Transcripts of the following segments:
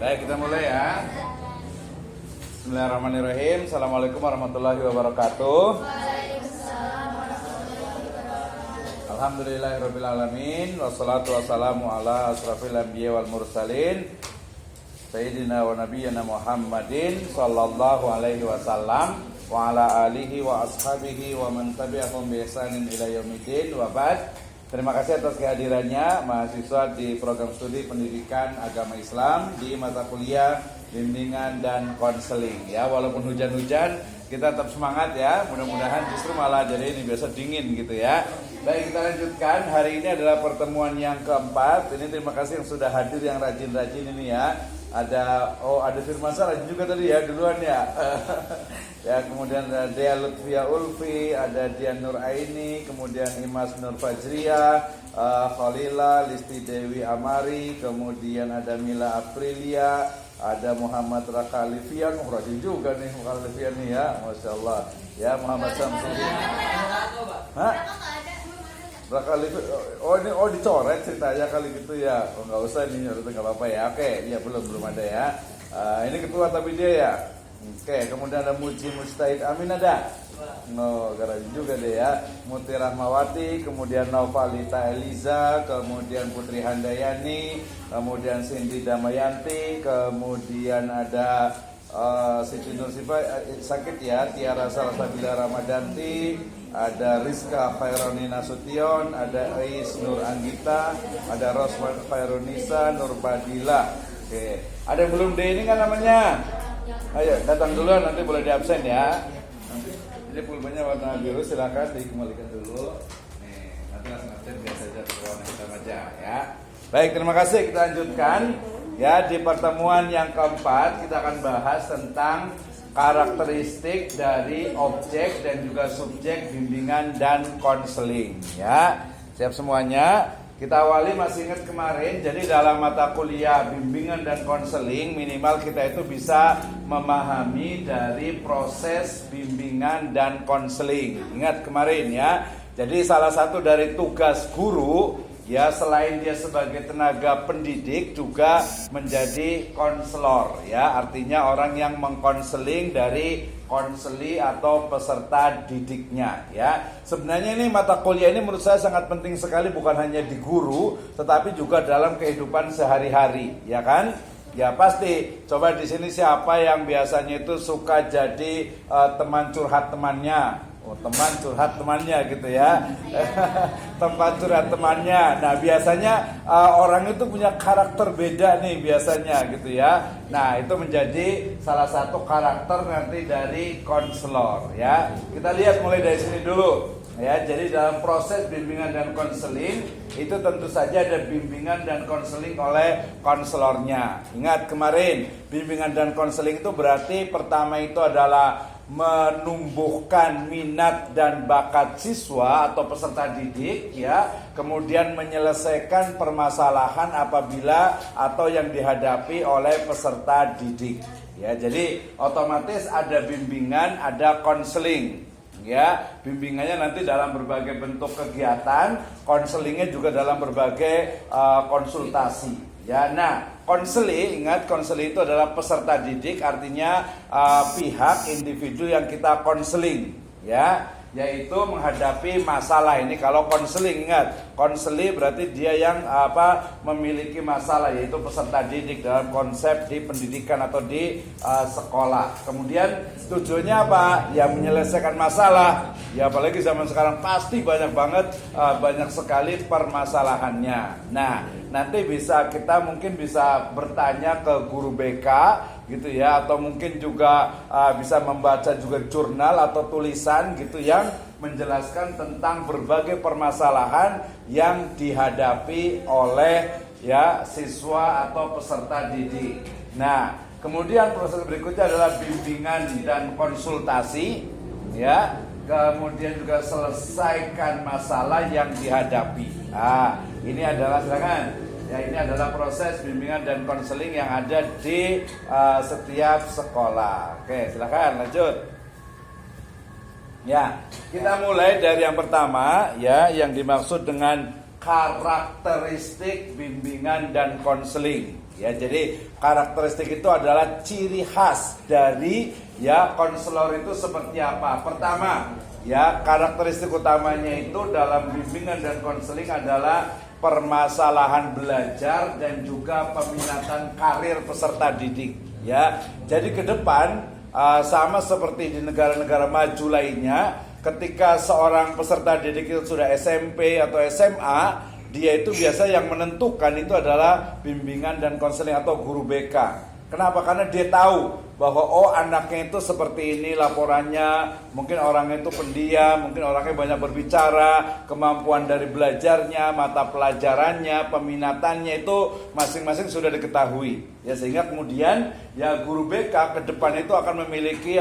Baik, kita mulai ya. Bismillahirrahmanirrahim. Assalamualaikum warahmatullahi wabarakatuh. Alhamdulillahirabbil alamin. Wassalatu wassalamu ala asrafil anbiya wal mursalin Sayyidina wa nabiyyina Muhammadin sallallahu alaihi wasallam wa ala alihi wa ashabihi wa man tabi'ahum bi ihsanin ila yaumiddin wa ba'd. Terima kasih atas kehadirannya mahasiswa di program studi pendidikan agama Islam di mata kuliah bimbingan dan konseling. Ya, walaupun hujan-hujan kita tetap semangat ya. Mudah-mudahan justru malah jadi ini biasa dingin gitu ya. Baik, kita lanjutkan. Hari ini adalah pertemuan yang keempat. Ini terima kasih yang sudah hadir, yang rajin-rajin ini ya. Ada Firman rajin juga tadi ya, duluan ya. Ya, kemudian ada Dea Lutfia Ulfi, ada Dian Nur Aini, kemudian Imas Nur Fajria, Khalila, Listi Dewi Amari, kemudian ada Mila Aprilia, ada Muhammad Raka Alifian, rajin juga nih Raka Alifian nih ya, Masya Allah. Ya, Muhammad Samsudin. Hah? Raka Alifian, ini dicoret ceritanya kali gitu ya. Oh, nggak usah nih, nggak apa-apa ya. Oke, dia belum ada ya. Ini ketua tapi dia ya. Oke, kemudian ada Muji Mustahid Amin ada? No, garaj juga deh ya. Muti Rahmawati, kemudian Novalita Eliza, kemudian Putri Handayani, kemudian Cindy Damayanti, kemudian ada Siti Nur Sifa sakit ya, Tiara Salsabila Ramadanti, ada Rizka Khaironi Nasution, ada Ais Nur Anggita, ada Rosman Khairunisa, Nur Badila. Oke, ada yang belum deh ini kan namanya? Ayo datang duluan, nanti boleh di absen ya. Ini pulpennya warna biru, silakan dikembalikan dulu. Nih, nanti langsung absen biasa saja warna hitam aja ya. Baik, terima kasih. Kita lanjutkan ya. Di pertemuan yang keempat kita akan bahas tentang karakteristik dari objek dan juga subjek bimbingan dan konseling ya. Siap semuanya? Kita awali, masih ingat kemarin, jadi dalam mata kuliah bimbingan dan konseling minimal kita itu bisa memahami dari proses bimbingan dan konseling. Ingat kemarin ya. Jadi salah satu dari tugas guru ya, selain dia sebagai tenaga pendidik juga menjadi konselor ya, artinya orang yang mengkonseling dari konseli atau peserta didiknya ya. Sebenarnya ini mata kuliah ini menurut saya sangat penting sekali, bukan hanya di guru tetapi juga dalam kehidupan sehari-hari ya kan. Ya pasti, coba di sini siapa yang biasanya itu suka jadi teman curhat temannya? Oh, teman curhat temannya gitu ya. Tempat curhat temannya. Nah, biasanya orang itu punya karakter beda nih biasanya gitu ya. Nah, itu menjadi salah satu karakter nanti dari konselor ya. Kita lihat mulai dari sini dulu. Ya, jadi dalam proses bimbingan dan konseling itu tentu saja ada bimbingan dan konseling oleh konselornya. Ingat kemarin, bimbingan dan konseling itu berarti pertama itu adalah menumbuhkan minat dan bakat siswa atau peserta didik ya, kemudian menyelesaikan permasalahan apabila atau yang dihadapi oleh peserta didik ya. Jadi otomatis ada bimbingan, ada konseling ya. Bimbingannya nanti dalam berbagai bentuk kegiatan, konselingnya juga dalam berbagai konsultasi ya. Nah, konseling, ingat konseling itu adalah peserta didik, artinya pihak individu yang kita konseling ya, yaitu menghadapi masalah. Ini kalau konseling, ingat konseling berarti dia yang memiliki masalah, yaitu peserta didik dalam konsep di pendidikan atau di sekolah. Kemudian tujuannya apa? Ya menyelesaikan masalah. Ya apalagi zaman sekarang pasti banyak banget, banyak sekali permasalahannya. Nah, nanti kita mungkin bisa bertanya ke guru BK gitu ya, atau mungkin juga bisa membaca juga jurnal atau tulisan gitu yang menjelaskan tentang berbagai permasalahan yang dihadapi oleh ya siswa atau peserta didik. Nah, kemudian proses berikutnya adalah bimbingan dan konsultasi ya. Kemudian juga selesaikan masalah yang dihadapi. Ini adalah, silakan. Ya, ini adalah proses bimbingan dan konseling yang ada di setiap sekolah. Oke, silakan lanjut. Ya, kita mulai dari yang pertama ya, yang dimaksud dengan karakteristik bimbingan dan konseling. Ya, jadi karakteristik itu adalah ciri khas dari ya konselor itu seperti apa. Pertama, ya karakteristik utamanya itu dalam bimbingan dan konseling adalah permasalahan belajar dan juga peminatan karir peserta didik. Ya, jadi ke depan sama seperti di negara-negara maju lainnya, ketika seorang peserta didik itu sudah SMP atau SMA, dia itu biasa yang menentukan itu adalah bimbingan dan konseling atau guru BK. Kenapa? Karena dia tahu bahwa anaknya itu seperti ini laporannya, mungkin orangnya itu pendiam, mungkin orangnya banyak berbicara, kemampuan dari belajarnya, mata pelajarannya, peminatannya itu masing-masing sudah diketahui. Ya, sehingga kemudian ya guru BK ke depan itu akan memiliki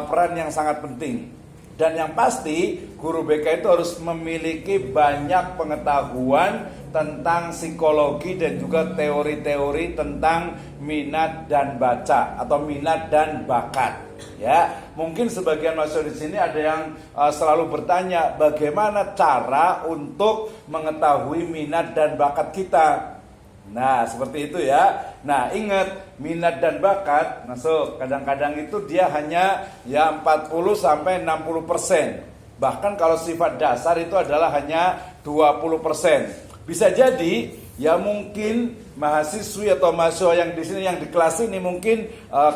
peran yang sangat penting. Dan yang pasti guru BK itu harus memiliki banyak pengetahuan tentang psikologi dan juga teori-teori tentang minat dan baca atau minat dan bakat. Ya, mungkin sebagian mahasiswa di sini ada yang selalu bertanya bagaimana cara untuk mengetahui minat dan bakat kita. Nah, seperti itu ya. Nah, ingat minat dan bakat, masuk. Kadang-kadang itu dia hanya ya 40 sampai 60%. Bahkan kalau sifat dasar itu adalah hanya 20%. Bisa jadi ya mungkin mahasiswi atau mahasiswa yang di sini yang di kelas ini mungkin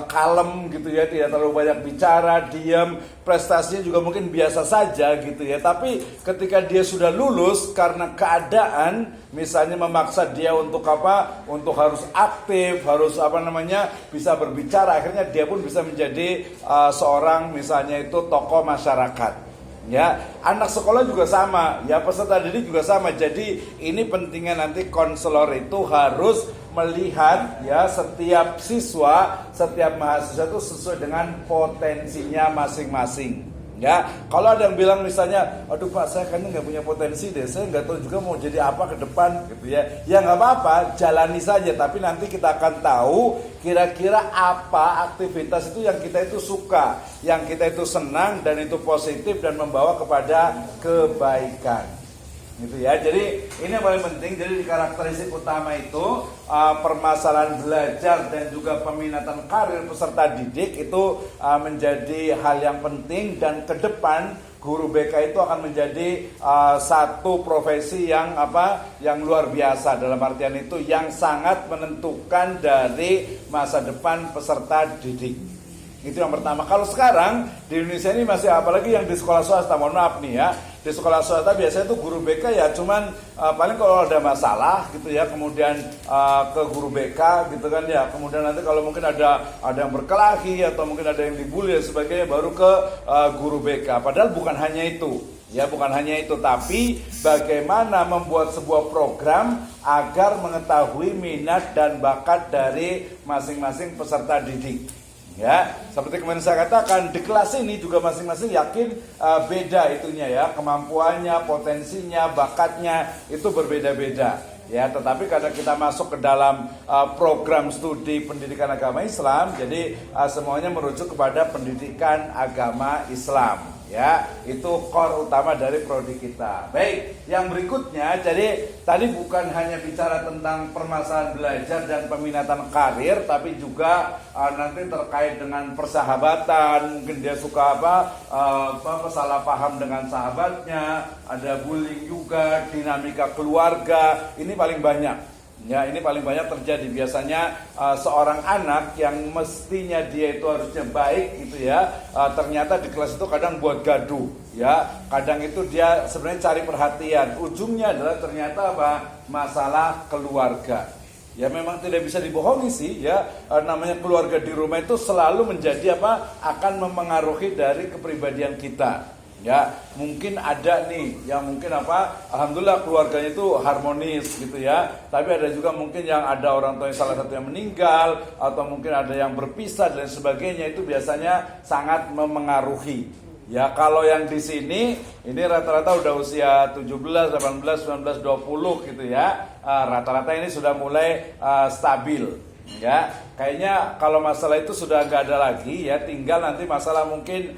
kalem gitu ya, tidak terlalu banyak bicara, diam, prestasinya juga mungkin biasa saja gitu ya. Tapi ketika dia sudah lulus karena keadaan misalnya memaksa dia untuk untuk harus aktif, harus bisa berbicara, akhirnya dia pun bisa menjadi seorang misalnya itu tokoh masyarakat. Ya, anak sekolah juga sama, ya peserta didik juga sama. Jadi ini pentingnya nanti konselor itu harus melihat ya setiap siswa, setiap mahasiswa itu sesuai dengan potensinya masing-masing. Ya, kalau ada yang bilang misalnya, aduh Pak, saya kayaknya nggak punya potensi deh, saya nggak tahu juga mau jadi apa ke depan, gitu ya. Ya nggak apa-apa, jalani saja. Tapi nanti kita akan tahu kira-kira apa aktivitas itu yang kita itu suka, yang kita itu senang dan itu positif dan membawa kepada kebaikan. Gitu ya. Jadi ini yang paling penting. Jadi di karakteristik utama itu permasalahan belajar dan juga peminatan karir peserta didik itu menjadi hal yang penting, dan ke depan guru BK itu akan menjadi satu profesi yang luar biasa, dalam artian itu yang sangat menentukan dari masa depan peserta didik. Itu yang pertama. Kalau sekarang di Indonesia ini masih, apalagi yang di sekolah swasta, mohon maaf nih ya, di sekolah swasta biasanya tuh guru BK ya cuman paling kalau ada masalah gitu ya, kemudian ke guru BK gitu kan ya, kemudian nanti kalau mungkin ada yang berkelahi atau mungkin ada yang dibully dan sebagainya baru ke guru BK. Padahal bukan hanya itu. Ya, bukan hanya itu, tapi bagaimana membuat sebuah program agar mengetahui minat dan bakat dari masing-masing peserta didik. Ya, seperti kemarin saya katakan, di kelas ini juga masing-masing yakin beda itunya ya, kemampuannya, potensinya, bakatnya itu berbeda-beda. Ya, tetapi karena kita masuk ke dalam program studi pendidikan agama Islam, jadi semuanya merujuk kepada pendidikan agama Islam. Ya, itu core utama dari prodi kita. Baik, yang berikutnya, jadi tadi bukan hanya bicara tentang permasalahan belajar dan peminatan karir, tapi juga nanti terkait dengan persahabatan. Mungkin dia suka salah paham dengan sahabatnya, ada bullying juga, dinamika keluarga. Ini paling banyak. Ya, ini paling banyak terjadi. Biasanya seorang anak yang mestinya dia itu harusnya baik gitu ya, ternyata di kelas itu kadang buat gaduh ya. Kadang itu dia sebenarnya cari perhatian. Ujungnya adalah ternyata masalah keluarga. Ya, memang tidak bisa dibohongi sih ya, namanya keluarga di rumah itu selalu menjadi akan memengaruhi dari kepribadian kita. Ya, mungkin ada nih yang mungkin alhamdulillah keluarganya itu harmonis gitu ya. Tapi ada juga mungkin yang ada orang tua yang salah satu yang meninggal, atau mungkin ada yang berpisah dan sebagainya. Itu biasanya sangat memengaruhi. Ya, kalau yang di sini ini rata-rata udah usia 17, 18, 19, 20 gitu ya. Rata-rata ini sudah mulai stabil. Ya, kayaknya kalau masalah itu sudah nggak ada lagi ya, tinggal nanti masalah mungkin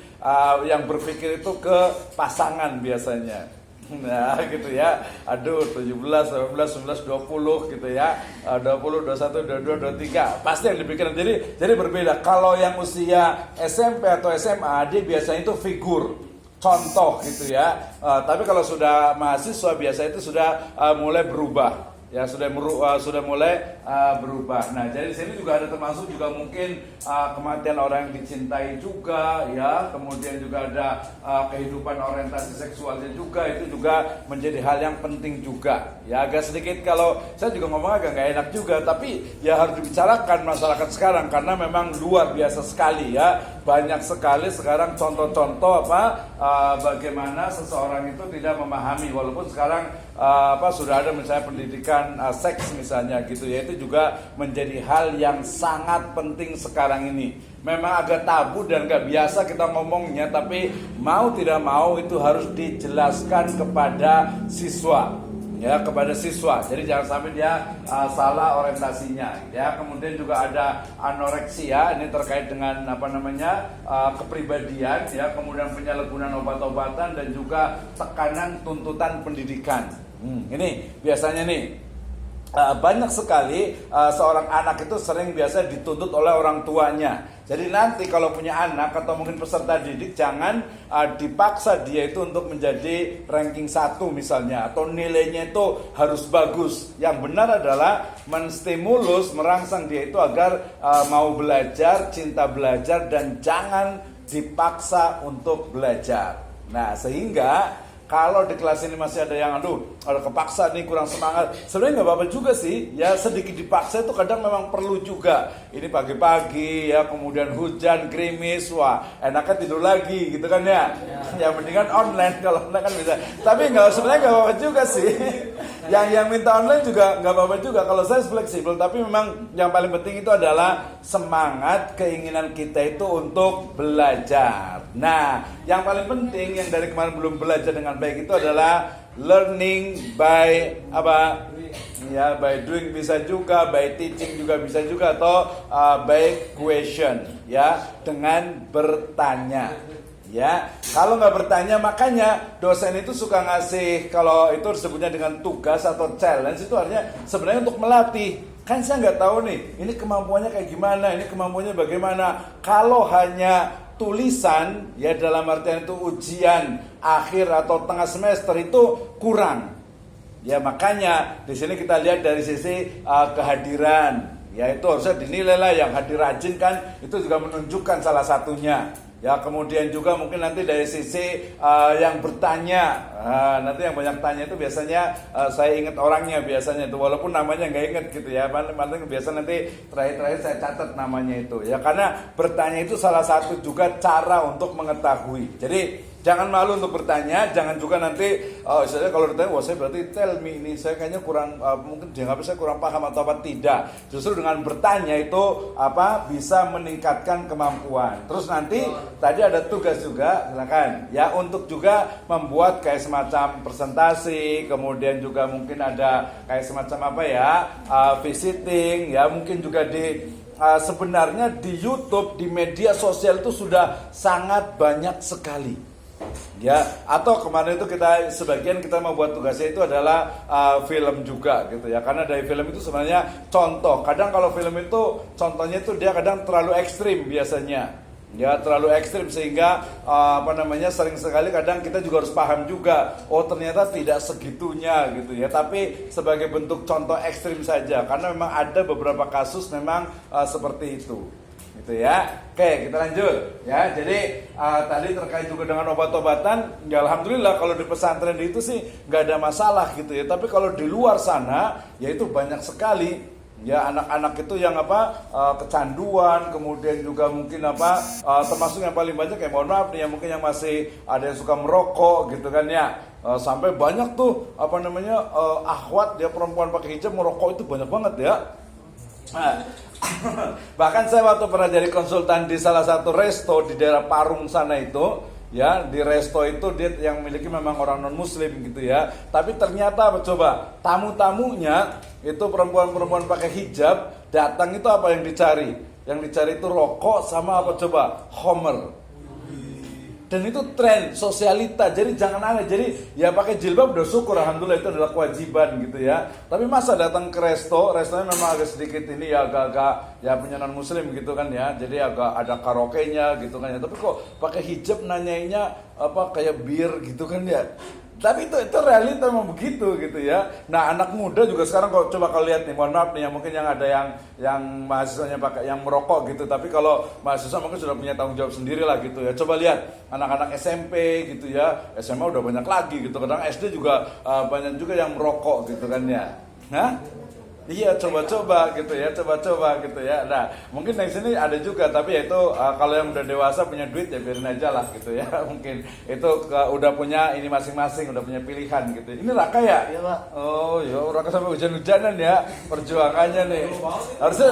yang berpikir itu ke pasangan biasanya. Nah gitu ya. Aduh 17, 18, 19, 20 gitu ya. 20, 21, 22, 23. Pasti yang dipikirin. Jadi berbeda. Kalau yang usia SMP atau SMA dia biasanya itu figur, contoh gitu ya. Tapi kalau sudah mahasiswa biasa itu sudah mulai berubah. Ya sudah mulai berubah. Nah, jadi di sini juga ada termasuk juga mungkin kematian orang yang dicintai juga, ya. Kemudian juga ada kehidupan orientasi seksualnya juga, itu juga menjadi hal yang penting juga. Ya agak sedikit kalau saya juga ngomong agak nggak enak juga, tapi ya harus dibicarakan masyarakat sekarang karena memang luar biasa sekali ya. Banyak sekali sekarang contoh-contoh bagaimana seseorang itu tidak memahami, walaupun sekarang sudah ada misalnya pendidikan seks misalnya gitu ya, itu juga menjadi hal yang sangat penting sekarang ini. Memang agak tabu dan gak biasa kita ngomongnya, tapi mau tidak mau itu harus dijelaskan kepada siswa. Ya, kepada siswa. Jadi jangan sampai dia salah orientasinya. Ya, kemudian juga ada anoreksia, ini terkait dengan kepribadian, ya, kemudian penyalahgunaan obat-obatan dan juga tekanan tuntutan pendidikan. Ini biasanya nih banyak sekali seorang anak itu sering biasa dituntut oleh orang tuanya. Jadi nanti kalau punya anak atau mungkin peserta didik, jangan dipaksa dia itu untuk menjadi ranking 1 misalnya, atau nilainya itu harus bagus. Yang benar adalah menstimulus, merangsang dia itu agar mau belajar, cinta belajar, dan jangan dipaksa untuk belajar. Nah, sehingga kalau di kelas ini masih ada yang ada kepaksa nih, kurang semangat, sebenarnya nggak apa-apa juga sih, ya sedikit dipaksa itu kadang memang perlu juga. Ini pagi-pagi ya, kemudian hujan, gerimis, wah enaknya tidur lagi gitu kan ya. Yang mendingan online, kalau online kan bisa. Tapi sebenarnya nggak apa-apa juga sih. Yang minta online juga nggak apa-apa juga. Kalau saya fleksibel, tapi memang yang paling penting itu adalah semangat, keinginan kita itu untuk belajar. Nah, yang paling penting yang dari kemarin belum belajar dengan baik itu adalah learning by Ya, by doing bisa juga, by teaching juga bisa juga, atau by question, ya, dengan bertanya. Ya, kalau nggak bertanya, makanya dosen itu suka ngasih, kalau itu disebutnya dengan tugas atau challenge, itu artinya sebenarnya untuk melatih. Kan saya nggak tahu nih, ini kemampuannya kayak gimana, ini kemampuannya bagaimana. Kalau hanya tulisan, ya dalam artian itu ujian akhir atau tengah semester, itu kurang. Ya makanya di sini kita lihat dari sisi kehadiran. Ya itu harusnya dinilai lah, yang hadir rajin kan itu juga menunjukkan salah satunya. Ya kemudian juga mungkin nanti dari sisi yang bertanya, nanti yang banyak tanya itu biasanya saya ingat orangnya biasanya itu, walaupun namanya nggak ingat gitu ya, paling biasa nanti terakhir saya catat namanya itu ya, karena bertanya itu salah satu juga cara untuk mengetahui. Jadi jangan malu untuk bertanya, jangan juga nanti saya kalau ditanya, wah saya berarti tell me ini, saya kayaknya kurang mungkin dianggap saya kurang paham atau apa, tidak. Justru dengan bertanya itu bisa meningkatkan kemampuan. Terus nanti tadi ada tugas juga, silakan ya, untuk juga membuat kayak semacam presentasi, kemudian juga mungkin ada kayak semacam visiting ya, mungkin juga di sebenarnya di YouTube, di media sosial itu sudah sangat banyak sekali. Ya, atau kemarin itu sebagian kita mau buat tugasnya itu adalah film juga gitu ya, karena dari film itu sebenarnya contoh. Kadang kalau film itu contohnya itu dia kadang terlalu ekstrim biasanya, ya terlalu ekstrim sehingga sering sekali kadang kita juga harus paham juga, oh ternyata tidak segitunya gitu ya, tapi sebagai bentuk contoh ekstrim saja, karena memang ada beberapa kasus memang seperti itu. Gitu ya. Oke, kita lanjut ya. Jadi tadi terkait juga dengan obat-obatan, ya alhamdulillah kalau di pesantren itu sih nggak ada masalah gitu ya. Tapi kalau di luar sana, ya itu banyak sekali ya anak-anak itu yang kecanduan, kemudian juga mungkin termasuk yang paling banyak ya, mohon maaf nih, yang mungkin yang masih ada yang suka merokok gitu kan ya. Sampai banyak tuh akhwat ya, perempuan pakai hijab merokok itu banyak banget ya. Bahkan saya waktu pernah jadi konsultan di salah satu resto di daerah Parung sana itu, ya di resto itu dia yang memiliki memang orang non muslim gitu ya, tapi ternyata coba tamu-tamunya itu perempuan-perempuan pakai hijab, datang itu apa yang dicari? Yang dicari itu rokok sama Homer. Dan itu tren sosialita, jadi jangan aneh. Jadi ya pakai jilbab udah syukur, alhamdulillah itu adalah kewajiban gitu ya. Tapi masa datang ke restonya memang agak sedikit ini ya agak-agak ya punya non muslim gitu kan ya. Jadi agak ada karaoke-nya gitu kan ya. Tapi kok pakai hijab nanyainnya apa kayak bir gitu kan ya. Tapi itu realita memang begitu gitu ya. Nah anak muda juga sekarang kalau coba kalau lihat nih, mohon maaf nih, mungkin yang ada yang mahasiswanya pakai yang merokok gitu. Tapi kalau mahasiswa mungkin sudah punya tanggung jawab sendiri lah gitu ya. Coba lihat anak-anak SMP gitu ya, SMA udah banyak lagi gitu. Kadang SD juga banyak juga yang merokok gitu kan ya. Hah? Iya, coba-coba gitu ya, coba-coba gitu ya. Nah, mungkin di sini ada juga, tapi ya itu kalau yang udah dewasa punya duit ya biarin aja lah gitu ya. Mungkin itu udah punya ini masing-masing, udah punya pilihan gitu. Ini Raka ya? Iya, Pak. Oh, ya Raka sampai hujan-hujanan ya perjuangannya nih. Harusnya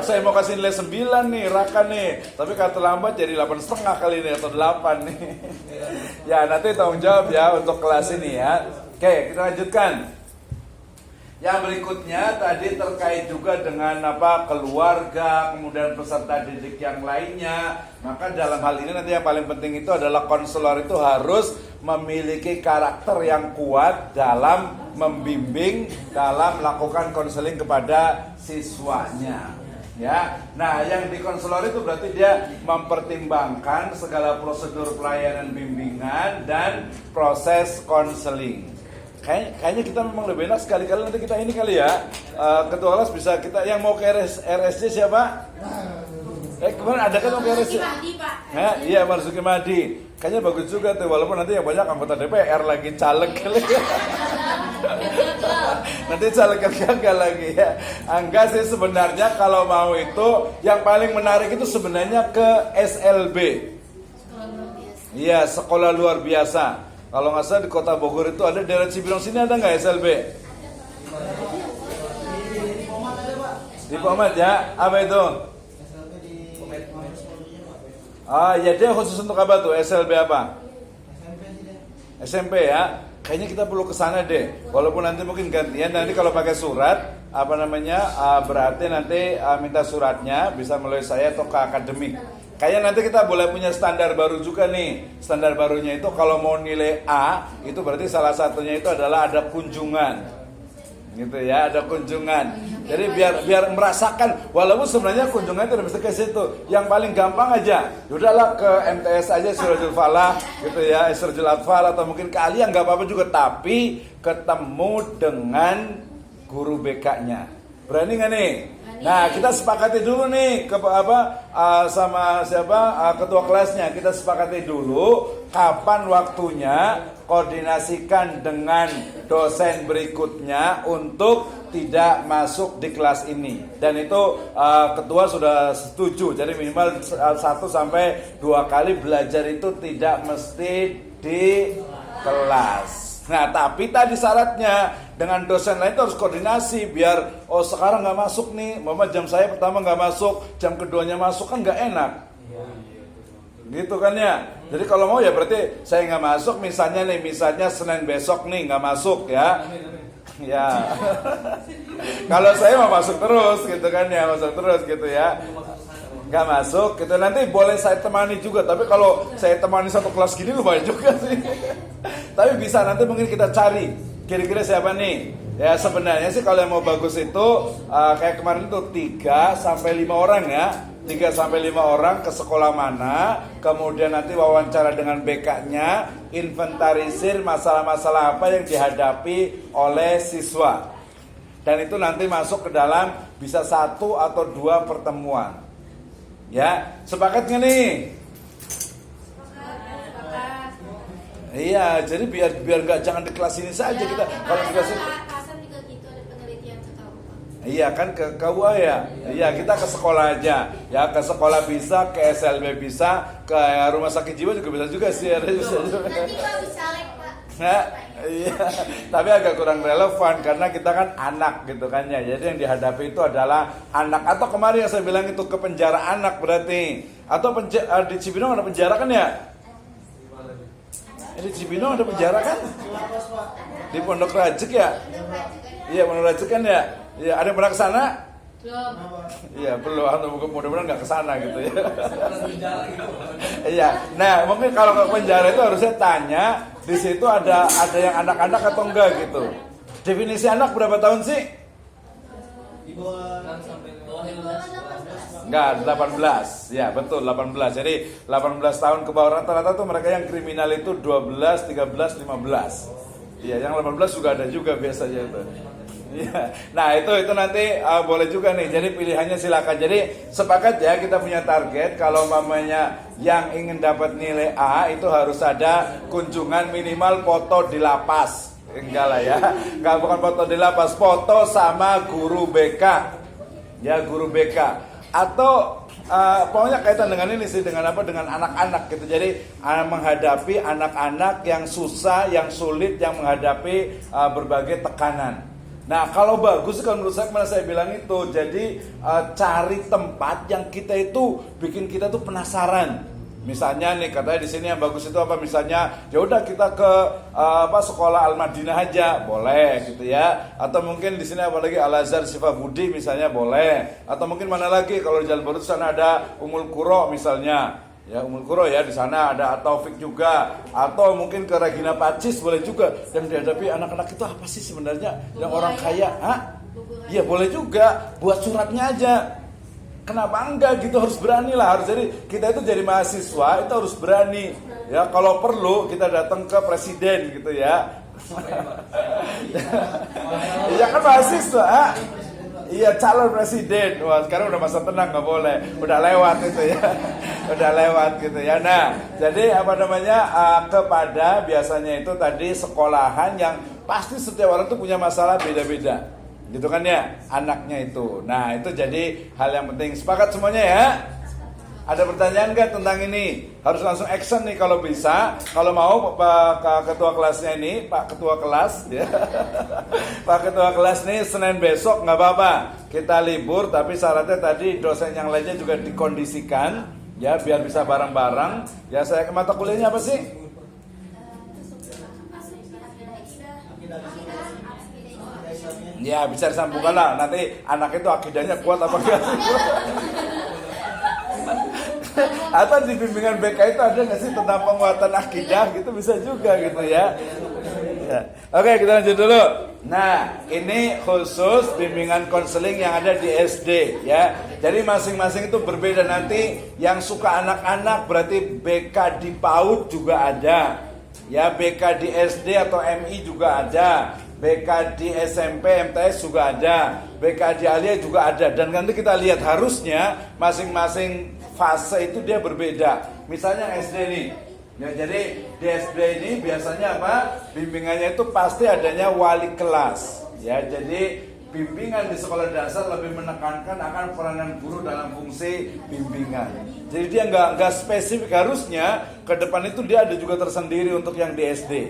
saya mau kasih nilai 9 nih Raka nih, tapi kalau terlambat jadi 8,5 kali ini atau 8 nih. Ya, nanti tanggung jawab ya untuk kelas ini ya. Oke, kita lanjutkan. Yang berikutnya tadi terkait juga dengan keluarga, kemudian peserta didik yang lainnya. Maka dalam hal ini nanti yang paling penting itu adalah konselor itu harus memiliki karakter yang kuat dalam membimbing, dalam melakukan konseling kepada siswanya. Ya, nah yang di konselor itu berarti dia mempertimbangkan segala prosedur pelayanan bimbingan dan proses konseling. Kayaknya kita memang lebih enak sekali-kali nanti kita ini kali ya, ketua kelas bisa kita yang mau ke RSJ siapa? Kemarin ada kan mau ke RSJ? Iya, Marzuki Mahdi. Kayaknya bagus juga tuh, walaupun nanti yang banyak anggota DPR lagi caleg kali ya. Nanti caleg gagal lagi ya. Enggak sih sebenarnya kalau mau itu yang paling menarik itu sebenarnya ke SLB. Iya, sekolah luar biasa. Kalau nggak salah di kota Bogor itu ada, daerah Cibinong sini ada nggak SLB? Di Pomat ya, apa itu? Ya dia khusus untuk apa tuh? SLB apa? SMP ya. Kayaknya kita perlu ke sana deh. Walaupun nanti mungkin gantian, nanti kalau pakai surat berarti nanti minta suratnya bisa melalui saya atau ke akademik. Kayaknya nanti kita boleh punya standar baru juga nih. Standar barunya itu kalau mau nilai A, itu berarti salah satunya itu adalah ada kunjungan. Gitu ya, ada kunjungan. Jadi biar merasakan, walaupun sebenarnya kunjungan itu mesti ke situ. Yang paling gampang aja, udahlah ke MTS aja, Surajul Falah gitu ya, Surajul Atfal atau mungkin ke Aliyah nggak apa-apa juga, tapi ketemu dengan guru BK-nya. Berani nggak nih? Nah, kita sepakati dulu nih sama siapa ketua kelasnya. Kita sepakati dulu kapan waktunya, koordinasikan dengan dosen berikutnya untuk tidak masuk di kelas ini. Dan itu ketua sudah setuju. Jadi minimal 1 sampai 2 kali belajar itu tidak mesti di kelas. Nah, tapi tadi syaratnya dengan dosen lain itu harus koordinasi biar sekarang nggak masuk nih, mama jam saya pertama nggak masuk, jam keduanya masuk kan nggak enak, gitu kan ya. Jadi kalau mau ya berarti saya nggak masuk, misalnya Senin besok nih nggak masuk ya. Ya, kalau saya mau masuk terus gitu kan ya, masuk terus gitu ya. Nggak masuk gitu, nanti boleh saya temani juga. Tapi kalau saya temani satu kelas gini lumayan juga sih. Tapi bisa nanti mungkin kita cari kira-kira siapa nih. Ya sebenarnya sih kalau yang mau bagus itu kayak kemarin itu 3 sampai 5 orang ya. 3 sampai 5 orang ke sekolah mana, kemudian nanti wawancara dengan BK-nya, inventarisir masalah-masalah apa yang dihadapi oleh siswa. Dan itu nanti masuk ke dalam bisa 1 atau 2 pertemuan. Ya, sepakat nggak nih? Iya, jadi biar nggak jangan di kelas ini saja ya, kita. Kalau di kelas ini, gitu ada penelitian ke KUA. Iya kan ke KUA ya. Iya kita ke sekolah aja. Ya ke sekolah bisa, ke SLB bisa, ke rumah sakit jiwa juga bisa juga sih. Ada bisa juga. Nanti Pak bisa Pak. Nah, iya. Tapi agak kurang relevan karena kita kan anak gitu kan ya. Jadi yang dihadapi itu adalah anak. Atau kemarin yang saya bilang itu ke penjara anak berarti. Atau di Cibinong ada penjara kan ya? Di Cibinong ada penjara kan? Di Pondok Rajek ya? Iya, Pondok Rajek kan ya? Iya, ada yang pernah ke sana? Iya, belum. Atau mudah-mudahan nggak kesana gitu ya. Iya. Nah, mungkin kalau ke penjara itu harusnya tanya di situ ada yang anak-anak atau enggak gitu. Definisi anak berapa tahun sih? Di bawah 6 sampai 15. Enggak, 18. Ya, betul 18. Jadi 18 tahun ke bawah rata-rata tuh mereka yang kriminal itu 12, 13, 15. Iya, yang 18 juga ada juga biasanya itu. Iya. Nah, itu nanti boleh juga nih. Jadi pilihannya silakan. Jadi sepakat ya, kita punya target kalau mamanya yang ingin dapat nilai A itu harus ada kunjungan minimal foto di lapas. Enggak lah ya. Enggak, bukan foto di lapas, foto sama guru BK. Ya, guru BK. Atau pokoknya kaitan dengan ini sih, dengan apa, dengan anak-anak gitu. Jadi menghadapi anak-anak yang susah, yang sulit, yang menghadapi berbagai tekanan. Nah, kalau bagus kalau menurut saya, kemana saya bilang itu, jadi cari tempat yang kita itu bikin kita tuh penasaran. Misalnya nih, katanya di sini yang bagus itu apa? Misalnya, ya udah kita ke sekolah Al-Madinah aja, boleh gitu ya. Atau mungkin di sini apalagi Al-Azhar Syifa Budi misalnya boleh. Atau mungkin mana lagi kalau di Jalan Baru di sana ada Ummul Qura misalnya. Ya, Ummul Qura ya, di sana ada Taufik juga. Atau mungkin ke Regina Pacis boleh juga. Yang dihadapi anak-anak itu apa sih sebenarnya? Yang orang kaya, iya boleh juga. Buat suratnya aja. Kenapa enggak gitu, harus berani lah. Harus, jadi kita itu jadi mahasiswa itu harus berani. Ya, kalau perlu kita datang ke presiden gitu ya. Iya kan mahasiswa. Iya, calon presiden. Wah, sekarang udah masa tenang, nggak boleh. Udah lewat itu ya. Udah lewat gitu ya. Nah, jadi apa namanya, kepada biasanya itu tadi sekolahan yang pasti setiap orang tuh punya masalah beda-beda. Gitu kan ya, anaknya itu. Nah, itu jadi hal yang penting. Sepakat semuanya ya? Ada pertanyaan nggak tentang ini? Harus langsung action nih kalau bisa. Kalau mau Pak Ketua kelasnya ini, Pak Ketua kelas ya. Pak Ketua kelas nih Senin besok nggak apa-apa. Kita libur, tapi syaratnya tadi dosen yang lainnya juga dikondisikan ya, biar bisa bareng-bareng. Ya, saya ke mata kuliahnya apa sih? Ya, bisa disambungkan lah. Nanti anak itu akidahnya kuat apa enggak sih? Atau di bimbingan BK itu ada nggak sih tentang penguatan akidah gitu, bisa juga gitu ya. Oke, kita lanjut dulu. Nah, ini khusus bimbingan konseling yang ada di SD ya. Jadi masing-masing itu berbeda. Nanti yang suka anak-anak berarti BK di PAUD juga ada. Ya, BK di SD atau MI juga ada. BK di SMP, MTS juga ada. BK di Alia juga ada. Dan nanti kita lihat harusnya masing-masing fase itu dia berbeda. Misalnya SD nih. Ya, jadi di SD ini biasanya apa? Bimbingannya itu pasti adanya wali kelas. Ya, jadi bimbingan di sekolah dasar lebih menekankan akan peranan guru dalam fungsi bimbingan. Jadi dia nggak spesifik, harusnya ke depan itu dia ada juga tersendiri untuk yang di SD.